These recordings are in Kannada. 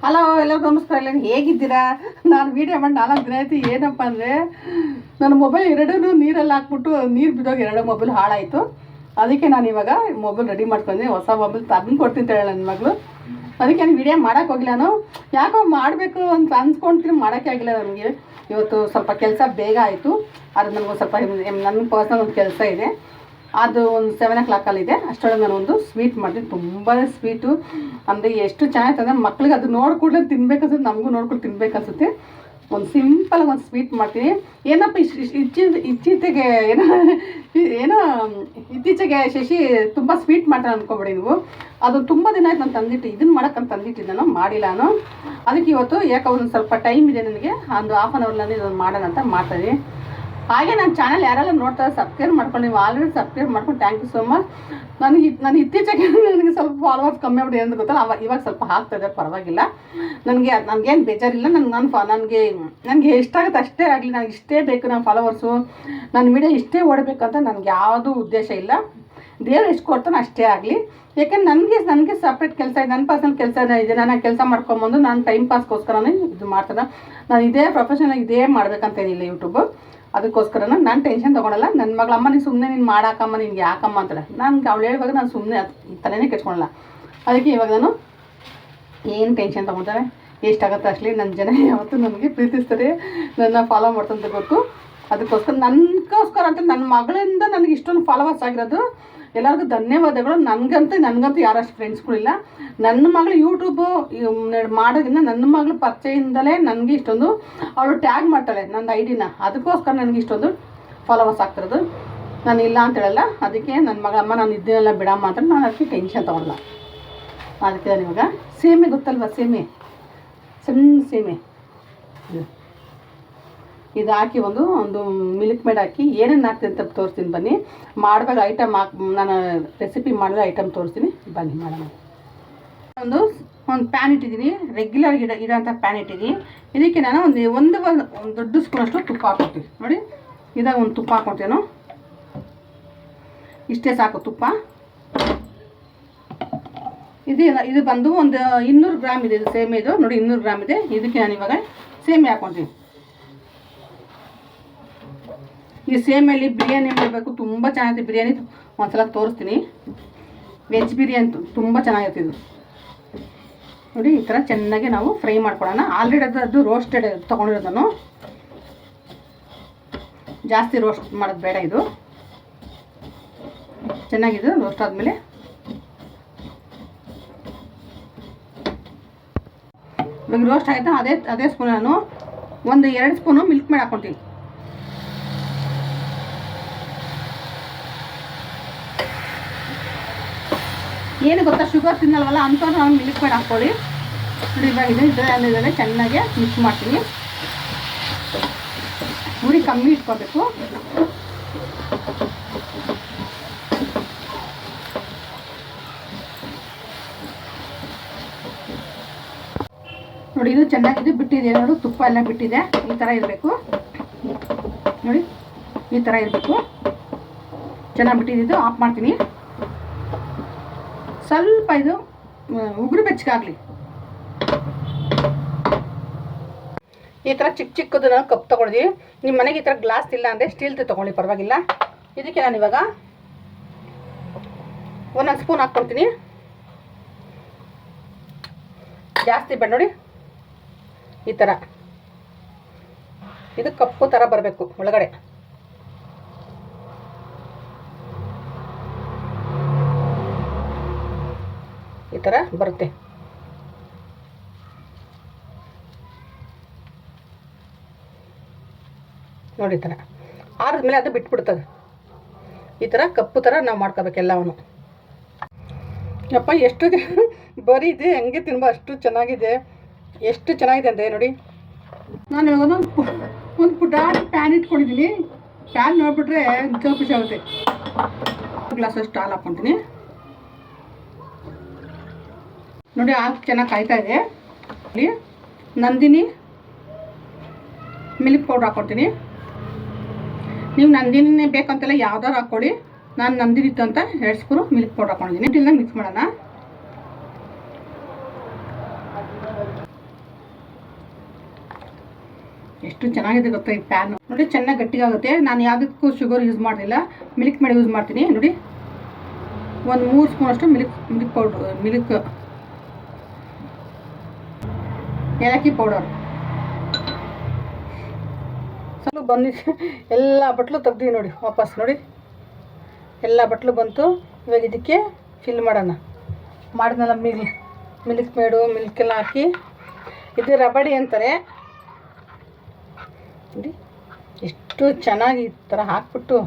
ಹಲೋ, ಎಲ್ಲರಿಗೂ ನಮಸ್ಕಾರ. ಎಲ್ಲ ಹೇಗಿದ್ದೀರಾ? ನಾನು ವೀಡಿಯೋ ಮಾಡಿ 4 ದಿನ ಆಯಿತು. ಏನಪ್ಪ ಅಂದರೆ ನನ್ನ ಮೊಬೈಲ್ ಎರಡೂ ನೀರಲ್ಲಿ ಹಾಕ್ಬಿಟ್ಟು ನೀರು ಬಿದ್ದೋಗಿ 2 ಮೊಬೈಲ್ ಹಾಳಾಯಿತು. ಅದಕ್ಕೆ ನಾನು ಇವಾಗ ಮೊಬೈಲ್ ರೆಡಿ ಮಾಡ್ಕೊಂಡೆ. ಹೊಸ ಮೊಬೈಲ್ ತಂದು ಕೊಡ್ತೀನಿ ಹೇಳಿ ನನ್ನ ಮಗಳು. ಅದಕ್ಕೆ ನಾನು ವೀಡಿಯೋ ಮಾಡೋಕ್ಕೆ ಹೋಗಿಲ್ಲ. ನಾನು ಯಾಕೋ ಮಾಡಬೇಕು ಅಂತ ಅನ್ಸ್ಕೊಳ್ತೀನಿ, ಮಾಡೋಕ್ಕೆ ಆಗಿಲ್ಲ ನನಗೆ. ಇವತ್ತು ಸ್ವಲ್ಪ ಕೆಲಸ ಬೇಗ ಆಯಿತು. ಅದು ನನಗೊಂದು ಸ್ವಲ್ಪ ನನ್ನ ಪರ್ಸನಲ್ ಒಂದು ಕೆಲಸ ಇದೆ. ಅದು ಒಂದು 7 o'clock ಅಷ್ಟೊಳಗೆ ನಾನು ಒಂದು ಸ್ವೀಟ್ ಮಾಡ್ತೀನಿ. ತುಂಬಾ ಸ್ವೀಟು ಅಂದರೆ ಎಷ್ಟು ಚೆನ್ನಾಗಿರ್ತದೆ. ಮಕ್ಳಿಗೆ ಅದು ನೋಡ್ಕೊಡ್ಲೆ ತಿನ್ಬೇಕನ್ಸುತ್ತೆ, ನಮಗೂ ನೋಡ್ಕೊಂಡು ತಿನ್ಬೇಕನ್ಸುತ್ತೆ. ಒಂದು ಸಿಂಪಲಾಗಿ ಒಂದು ಸ್ವೀಟ್ ಮಾಡ್ತೀನಿ. ಏನಪ್ಪ ಇತ್ತೀಚೆಗೆ ಏನೋ ಇತ್ತೀಚೆಗೆ ಶಶಿ ತುಂಬ ಸ್ವೀಟ್ ಮಾಡ್ತಾನೆ ಅಂದ್ಕೊಬೇಡಿ ನೀವು. ಅದು ತುಂಬ ದಿನ ಆಯ್ತು ನಾನು ತಂದಿಟ್ಟು, ಇದನ್ನು ಮಾಡೋಕ್ಕಂತ ತಂದಿಟ್ಟಿದ್ದೆ, ನಾನು ಮಾಡಿಲ್ಲ. ನಾನು ಅದಕ್ಕೆ ಇವತ್ತು ಯಾಕೆ ಒಂದು ಸ್ವಲ್ಪ ಟೈಮ್ ಇದೆ ನನಗೆ, ಒಂದು 1/2 hour ಇದನ್ನು ಮಾಡೋಣ ಅಂತ ಮಾಡ್ತಾಯಿದ್ದೀನಿ. ಹಾಗೆ ನನ್ನ ಚಾನಲ್ ಯಾರೆಲ್ಲ ನೋಡ್ತಾರೆ ಸಬ್ಸ್ಕ್ರೈಬ್ ಮಾಡ್ಕೊಂಡು, ನೀವು ಆಲ್ರೆಡಿ ಸಬ್ಸ್ಕ್ರೈಬ್ ಮಾಡ್ಕೊಂಡು ಥ್ಯಾಂಕ್ ಯು ಸೋ ಮಚ್. ನಾನು ಇತ್ತೀಚೆಗೆ ನನಗೆ ಸ್ವಲ್ಪ ಫಾಲೋವರ್ಸ್ ಕಮ್ಮಿ ಆಗ್ಬಿಡಿ ಅಂತ ಗೊತ್ತಲ್ಲ, ಇವಾಗ ಸ್ವಲ್ಪ ಆಗ್ತಾಯಿದೆ, ಪರವಾಗಿಲ್ಲ. ನನಗೇನು ಬೇಜಾರಿಲ್ಲ. ನನಗೆ ಎಷ್ಟಾಗುತ್ತೆ ಅಷ್ಟೇ ಆಗಲಿ, ನನಗೆ ಇಷ್ಟೇ ಬೇಕು ನನ್ನ ಫಾಲೋವರ್ಸು, ನನ್ನ ವೀಡಿಯೋ ಇಷ್ಟೇ ಓಡಬೇಕಂತ ನನಗೆ ಯಾವುದೂ ಉದ್ದೇಶ ಇಲ್ಲ. ದೇವ್ರು ಎಷ್ಟು ಕೊಡ್ತಾನೆ ಅಷ್ಟೇ ಆಗಲಿ. ಯಾಕೆಂದ್ರೆ ನನಗೆ ಸಪ್ರೇಟ್ ಕೆಲಸ ಇದೆ, ನನ್ನ ಪರ್ಸನಲ್ ಕೆಲಸ ಇದೆ. ನಾನು ಕೆಲಸ ಮಾಡ್ಕೊಂಬಂದು ನಾನು ಟೈಮ್ ಪಾಸ್ಗೋಸ್ಕರನೇ ಇದು ಮಾಡ್ತಾನೆ. ನಾನು ಇದೇ ಪ್ರೊಫೆಷನಲ್ ಇದೇ ಮಾಡ್ಬೇಕಂತ ಏನಿಲ್ಲ ಯೂಟ್ಯೂಬು. ಅದಕ್ಕೋಸ್ಕರ ನಾನು ಟೆನ್ಷನ್ ತೊಗೊಳಲ್ಲ. ನನ್ನ ಮಗಳಮ್ಮ ನೀನು ಸುಮ್ಮನೆ ನೀನು ಮಾಡಾಕಮ್ಮ, ನಿನ್ಗೆ ಯಾಕಮ್ಮ ಅಂತಾಳೆ. ನನಗೆ ಅವಳು ಹೇಳುವಾಗ ನಾನು ಸುಮ್ಮನೆ ತಲೆನೇ ಕೆಚ್ಕೊಳ್ಳಲ್ಲ. ಅದಕ್ಕೆ ಇವಾಗ ನಾನು ಏನು ಟೆನ್ಷನ್ ತೊಗೊಳ್ತಾರೆ, ಎಷ್ಟಾಗುತ್ತೆ ಅಷ್ಟಲಿ. ನನ್ನ ಜನ ಯಾವತ್ತೂ ನನಗೆ ಪ್ರೀತಿಸ್ತಾರೆ, ನನ್ನ ಫಾಲೋ ಮಾಡ್ತಂತ ಗೊತ್ತು. ಅದಕ್ಕೋಸ್ಕರ ಅಂತ ನನ್ನ ಮಗಳಿಂದ ನನಗೆ ಇಷ್ಟೊಂದು ಫಾಲೋವರ್ಸ್ ಆಗಿರೋದು. ಎಲ್ಲರಿಗೂ ಧನ್ಯವಾದಗಳು. ನನಗಂತೂ ಯಾರಷ್ಟು ಫ್ರೆಂಡ್ಸ್ಗಳಿಲ್ಲ. ನನ್ನ ಮಗಳು ಯೂಟ್ಯೂಬು ಮಾಡೋದ್ರಿಂದ ನನ್ನ ಮಗಳು ಪರಿಚಯದಿಂದಲೇ ನನಗೆ ಇಷ್ಟೊಂದು ಅವಳು ಟ್ಯಾಗ್ ಮಾಡ್ತಾಳೆ ನನ್ನ ಐಡಿನ. ಅದಕ್ಕೋಸ್ಕರ ನನಗೆ ಇಷ್ಟೊಂದು ಫಾಲೋವರ್ಸ್ ಆಗ್ತಿರೋದು. ನಾನು ಇಲ್ಲ ಅಂತ ಹೇಳಲ್ಲ. ಅದಕ್ಕೆ ನನ್ನ ಮಗಳಮ್ಮ ನಾನು ಇದನ್ನೆಲ್ಲ ಬಿಡಮ್ಮ ಅಂತ ನಾನು ಅದಕ್ಕೆ ಟೆನ್ಷನ್ ತೊಗೊಳಲ್ಲ. ಅದಕ್ಕೆ ನಾನು ಇವಾಗ ಸೇಮೆ ಗೊತ್ತಲ್ವ, ಸಣ್ಣ ಸೇಮೆ ಇದು ಹಾಕಿ ಒಂದು ಮಿಲ್ಕ್ ಮೇಡ್ ಹಾಕಿ ಏನೇನು ಹಾಕ್ತೀನಿ ಅಂತ ತೋರಿಸ್ತೀನಿ ಬನ್ನಿ. ಮಾಡುವಾಗ ಐಟಮ್ ನಾನು ರೆಸಿಪಿ ಮಾಡಿದ್ರೆ ಐಟಮ್ ತೋರಿಸ್ತೀನಿ ಬನ್ನಿ ಮಾಡೋಣ. ಒಂದು ಪ್ಯಾನ್ ಇಟ್ಟಿದ್ದೀನಿ, ರೆಗ್ಯುಲರ್ ಇಡೋಂಥ ಪ್ಯಾನ್ ಇಟ್ಟಿದ್ದೀನಿ. ಇದಕ್ಕೆ ನಾನು ಒಂದು ದೊಡ್ಡ ಸ್ಪೂನಷ್ಟು ತುಪ್ಪ ಹಾಕ್ಕೊಡ್ತೀನಿ. ನೋಡಿ, ಇದಾಗ ಒಂದು ತುಪ್ಪ ಹಾಕ್ಕೊಡ್ತೇನು, ಇಷ್ಟೇ ಸಾಕು ತುಪ್ಪ. ಇದು ಬಂದು ಒಂದು 200 ಗ್ರಾಮ್ ಇದೆ. ಇದು ಸೇಮೆ, ಇದು ನೋಡಿ 200 ಗ್ರಾಮ್ ಇದೆ. ಇದಕ್ಕೆ ನಾನು ಇವಾಗ ಸೇಮೆ ಹಾಕ್ಕೊಳ್ತೀನಿ. ಈ ಸೇಮೆಯಲ್ಲಿ ಬಿರಿಯಾನಿ ಮಾಡಬೇಕು, ತುಂಬ ಚೆನ್ನಾಗಿರುತ್ತೆ ಬಿರಿಯಾನಿ. ಒಂದ್ಸಲ ತೋರಿಸ್ತೀನಿ. ವೆಜ್ ಬಿರಿಯಾನಿ ತುಂಬ ಚೆನ್ನಾಗಿರುತ್ತೆ ಇದು. ನೋಡಿ, ಈ ಥರ ಚೆನ್ನಾಗಿ ನಾವು ಫ್ರೈ ಮಾಡ್ಕೊಳ್ಳೋಣ. ಆಲ್ರೆಡಿ ಅದು ರೋಸ್ಟೆಡ್ ತೊಗೊಂಡಿರೋದು ನಾನು, ಜಾಸ್ತಿ ರೋಸ್ಟ್ ಮಾಡೋದು ಬೇಡ. ಇದು ಚೆನ್ನಾಗಿದ್ದು ರೋಸ್ಟ್ ಆದಮೇಲೆ ಇವಾಗ ರೋಸ್ಟ್ ಆಯಿತಾ, ಅದೇ ಸ್ಪೂನ್ ನಾನು ಒಂದು 2 ಸ್ಪೂನು ಮಿಲ್ಕ್ ಮೇಡ್ ಹಾಕ್ಕೊಳ್ತೀನಿ. ಏನು ಗೊತ್ತಾ, ಶುಗರ್ ತಿನ್ನಲ್ವಲ್ಲ ಅಂಥವ್ರು ನಾವು ಮಿಲ್ಕ್ ಮೇಡ್ ಹಾಕ್ಕೊಳ್ಳಿ. ನೋಡಿ, ಇವಾಗ ಇದರಲ್ಲಿ ಚೆನ್ನಾಗಿ ಮಿಕ್ಸ್ ಮಾಡ್ತೀನಿ. ಉರಿ ಕಮ್ಮಿ ಇಟ್ಕೋಬೇಕು. ನೋಡಿ, ಇದು ಚೆನ್ನಾಗಿದೆ, ಬಿಟ್ಟಿದೆ ನೋಡು, ತುಪ್ಪ ಎಲ್ಲ ಬಿಟ್ಟಿದೆ. ಈ ಥರ ಇರಬೇಕು ನೋಡಿ, ಈ ಥರ ಇರಬೇಕು. ಚೆನ್ನಾಗಿ ಬಿಟ್ಟಿದ್ದು ಆಫ್ ಮಾಡ್ತೀನಿ. ಸ್ವಲ್ಪ ಇದು ಉಗುರು ಬೆಚ್ಚಗಾಗಲಿ. ಈ ಥರ ಚಿಕ್ಕದು ನಾನು ಕಪ್ ತೊಗೊಂಡಿದ್ದೀನಿ. ನಿಮ್ಮ ಮನೆಗೆ ಈ ಥರ ಗ್ಲಾಸ್ ಇಲ್ಲ ಅಂದರೆ ಸ್ಟೀಲ್ದು ತೊಗೊಳ್ಳಿ, ಪರವಾಗಿಲ್ಲ. ಇದಕ್ಕೆ ನಾನು ಇವಾಗ 1 ಸ್ಪೂನ್ ಹಾಕ್ಕೊಳ್ತೀನಿ. ಜಾಸ್ತಿ ಬೇಡ ನೋಡಿ, ಈ ಥರ ಇದು ಕಪ್ಪು ಥರ ಬರಬೇಕು ಒಳಗಡೆ. ಈ ಥರ ಬರುತ್ತೆ. ನೋಡಿ, ಈ ಥರ ಆರಿದ್ಮೇಲೆ ಅದು ಬಿಟ್ಬಿಡ್ತದೆ. ಈ ಥರ ಕಪ್ಪು ಥರ ನಾವು ಮಾಡ್ಕೋಬೇಕು ಎಲ್ಲವನ್ನು. ಯಪ್ಪ, ಎಷ್ಟು ಬರೀ ಇದೆ, ಹೆಂಗೆ ತಿನ್ಬೋ ಅಷ್ಟು ಚೆನ್ನಾಗಿದೆ. ಎಷ್ಟು ಚೆನ್ನಾಗಿದೆ ಅಂದರೆ ನೋಡಿ, ನಾನು ಇವಾಗ ಒಂದು ಪುಟಾಣಿ ಪ್ಯಾನ್ ಇಟ್ಕೊಂಡಿದ್ದೀನಿ. ಪ್ಯಾನ್ ನೋಡಿಬಿಟ್ರೆ ಖುಷಿ ಆಗುತ್ತೆ. ಗ್ಲಾಸಷ್ಟು ಹಾಲು ಹಾಕ್ಕೊತೀನಿ. ನೋಡಿ, ಹಾಲು ಚೆನ್ನಾಗಿ ಕಾಯ್ತಾ ಇದೆ. ನಂದಿನಿ ಮಿಲ್ಕ್ ಪೌಡ್ರ್ ಹಾಕ್ಕೊಡ್ತೀನಿ. ನೀವು ನಂದಿನಿ ಬೇಕಂತೆಲ್ಲ ಯಾವ್ದಾರು ಹಾಕ್ಕೊಳ್ಳಿ. ನಾನು ನಂದಿನಿ ಇತ್ತು ಅಂತ 2 ಸ್ಪೂನು ಮಿಲ್ಕ್ ಪೌಡ್ರ್ ಹಾಕ್ಕೊಂಡಿದ್ದೀನಿ. ಮಿಕ್ಸ್ ಮಾಡೋಣ. ಎಷ್ಟು ಚೆನ್ನಾಗಿದೆ ಗೊತ್ತಾ ಈ ಪ್ಯಾನ್ ನೋಡಿ, ಚೆನ್ನಾಗಿ ಗಟ್ಟಿಗಾಗುತ್ತೆ. ನಾನು ಯಾವುದಕ್ಕೂ ಶುಗರ್ ಯೂಸ್ ಮಾಡಲಿಲ್ಲ, ಮಿಲ್ಕ್ ಮೇಡ್ ಯೂಸ್ ಮಾಡ್ತೀನಿ. ನೋಡಿ, ಒಂದು 3 ಸ್ಪೂನಷ್ಟು ಮಿಲ್ಕ್ ಪೌಡ್ರ್, ಏಲಕ್ಕಿ ಪೌಡರ್ ಸ್ವಲ್ಪ ಬಂದಿದೆ. ಎಲ್ಲ ಬಟ್ಲು ತೆಗ್ದು ನೋಡಿ ವಾಪಸ್. ನೋಡಿ, ಎಲ್ಲ ಬಟ್ಲು ಬಂತು. ಇವಾಗ ಇದಕ್ಕೆ ಫಿಲ್ ಮಾಡೋಣ. ಮಾಡಿದ್ನಲ್ಲ ಮಿಲ್ಕ್ ಮೇಡು, ಮಿಲ್ಕೆಲ್ಲ ಹಾಕಿ, ಇದು ರಬಡಿ ಅಂತಾರೆ ನೋಡಿ. ಎಷ್ಟು ಚೆನ್ನಾಗಿ ಈ ಥರ ಹಾಕ್ಬಿಟ್ಟು,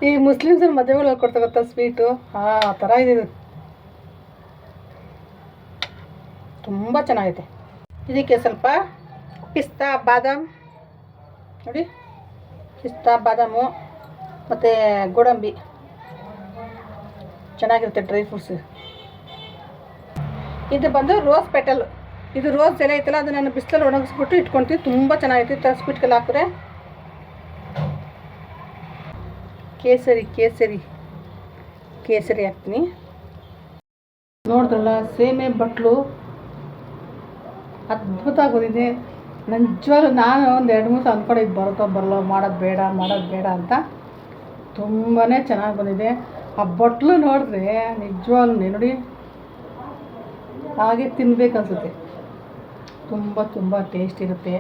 ಈ ಮುಸ್ಲಿಮ್ಸರ ಮದುವೆಗಳಲ್ಲಿ ಕೊಡ್ತಾ ಗೊತ್ತಾ ಸ್ವೀಟು, ಆ ಥರ ಇದೆ. ತುಂಬ ಚೆನ್ನಾಗಿದೆ. ಇದಕ್ಕೆ ಸ್ವಲ್ಪ ಪಿಸ್ತಾ ಬಾದಾಮ್ ನೋಡಿ, ಪಿಸ್ತಾ ಬಾದಾಮು ಮತ್ತು ಗೋಡಂಬಿ ಚೆನ್ನಾಗಿರುತ್ತೆ, ಡ್ರೈ ಫ್ರೂಟ್ಸ್. ಇದು ಬಂದು ರೋಸ್ ಪೆಟಲ್. ಇದು ರೋಸ್ ಎಲೆ ಐತಲ್ಲ, ಅದು ನಾನು ಬಿಸಿಲಲ್ಲಿ ಒಣಗಿಸ್ಬಿಟ್ಟು ಇಟ್ಕೊಳ್ತೀನಿ. ತುಂಬ ಚೆನ್ನಾಗಿರುತ್ತೆ ಈ ಥರ ಸ್ವೀಟ್ಗೆಲ್ಲ ಹಾಕಿದ್ರೆ. ಕೇಸರಿ ಹಾಕ್ತೀನಿ. ನೋಡಿದ್ರಲ್ಲ, ಸೇಮೆ ಬಟ್ಲು ಅದ್ಭುತವಾಗಿ ಬಂದಿದೆ. ನಿಜವಾಗ್ಲೂ ನಾನು ಒಂದು 2-3 ಸಲ ಅಂದ್ಕೊಂಡಿದ್ದು ಬರುತ್ತೋ ಬರಲ್ಲ, ಮಾಡೋದು ಬೇಡ ಅಂತ. ತುಂಬಾ ಚೆನ್ನಾಗಿ ಬಂದಿದೆ. ಆ ಬಟ್ಲು ನೋಡಿದ್ರೆ ನಿಜವಾಗ್ಲೂ ನೋಡಿ ಹಾಗೆ ತಿನ್ಬೇಕು ಅನಿಸುತ್ತೆ. ತುಂಬ ಟೇಸ್ಟ್ ಇರುತ್ತೆ.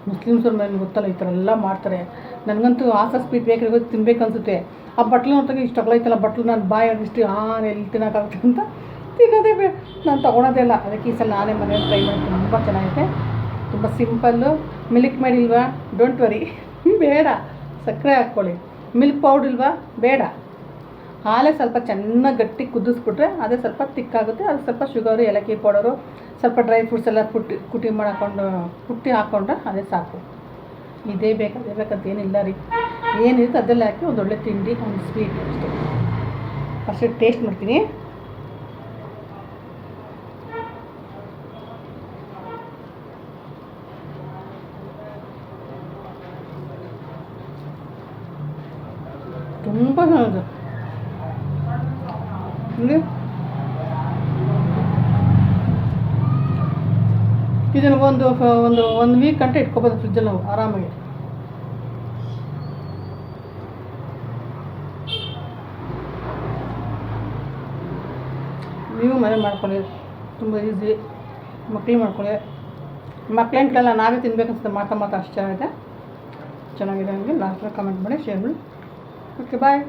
ಮುಸ್ಲಿಮ್ಸವ್ರ ಮೇಲೆ ಗೊತ್ತಲ್ಲ, ಈ ಥರ ಎಲ್ಲ ಮಾಡ್ತಾರೆ. ನನಗಂತೂ ಆಸಾ ಸ್ವೀಟ್ ಬೇಕರಿ ಹೋಗಿ ತಿನ್ಬೇಕು ಅನಿಸುತ್ತೆ. ಆ ಬಟ್ಲು ನೋಡ್ತಾಗ ಇಷ್ಟು ಅಗಲೈತಲ್ಲ ಬಟ್ಲು, ನಾನು ಬಾಯಿ ಇಷ್ಟು ಎಲ್ಲಿ ತಿನ್ನೋಕ್ಕಾಗುತ್ತೆ ಅಂತ ತಿನ್ನೋದೇ ನಾನು ತೊಗೊಳೋದೇ ಇಲ್ಲ. ಅದಕ್ಕೆ ಈ ಸಲ ನಾನೇ ಮನೇಲಿ ಟ್ರೈ ಮಾಡಿ. ತುಂಬ ಚೆನ್ನಾಗಿದೆ, ತುಂಬ ಸಿಂಪಲ್ಲು. ಮಿಲ್ಕ್ ಮೇಡ್ ಇಲ್ವಾ, ಡೋಂಟ್ ವರಿ, ಬೇಡ. ಸಕ್ಕರೆ ಹಾಕ್ಕೊಳ್ಳಿ. ಮಿಲ್ಕ್ ಪೌಡ್ರ್ ಇಲ್ವಾ, ಬೇಡ. ಹಾಲೇ ಸ್ವಲ್ಪ ಚೆನ್ನಾಗಿ ಗಟ್ಟಿ ಕುದಿಸ್ಬಿಟ್ರೆ ಅದೇ ಸ್ವಲ್ಪ ತಿಕ್ಕಾಗುತ್ತೆ. ಅದು ಸ್ವಲ್ಪ ಶುಗರು, ಏಲಕ್ಕಿ ಪೌಡರು, ಸ್ವಲ್ಪ ಡ್ರೈ ಫ್ರೂಟ್ಸ್ ಎಲ್ಲ ಕುಟ್ಟಿ ಹಾಕ್ಕೊಂಡ್ರೆ ಅದೇ ಸಾಕು. ಅದೇ ಬೇಕಂತ ಏನಿಲ್ಲ ರೀ. ಏನಿರುತ್ತೆ ಅದೆಲ್ಲ ಹಾಕಿ ಒಂದು ಒಳ್ಳೆ ತಿಂಡಿ, ಒಂದು ಸ್ವೀಟ್ ಅಷ್ಟೇ. ಫಸ್ಟ್ ಟೇಸ್ಟ್ ಮಾಡ್ತೀನಿ. ತುಂಬ ಚೆನ್ನಾಗಿದೆ. ಇದನ್ನು ಒಂದು ವೀಕ್ ಗಂಟೆ ಇಟ್ಕೊಬೋದು ಫ್ರಿಜ್ಜಲ್ಲಿ ನಾವು ಆರಾಮಾಗಿ. ನೀವು ಮನೆ ಮಾಡ್ಕೊಳ್ಳಿ, ತುಂಬ ಈಸಿ. ಮಕ್ಕಳು ಮಾಡ್ಕೊಳ್ಳಿ. ಮಕ್ಕಳಂಕ್ಲೆಲ್ಲ ನಾವೇ ತಿನ್ಬೇಕನ್ಸುತ್ತೆ ಮಾತಾ ಅಷ್ಟು ಚೆನ್ನಾಗಿದೆ. ನನಗೆ ಲಾಸ್ಟಲ್ಲಿ ಕಮೆಂಟ್ ಮಾಡಿ, ಶೇರ್ ಮಾಡಿ. ಓಕೆ, ಬಾಯ್.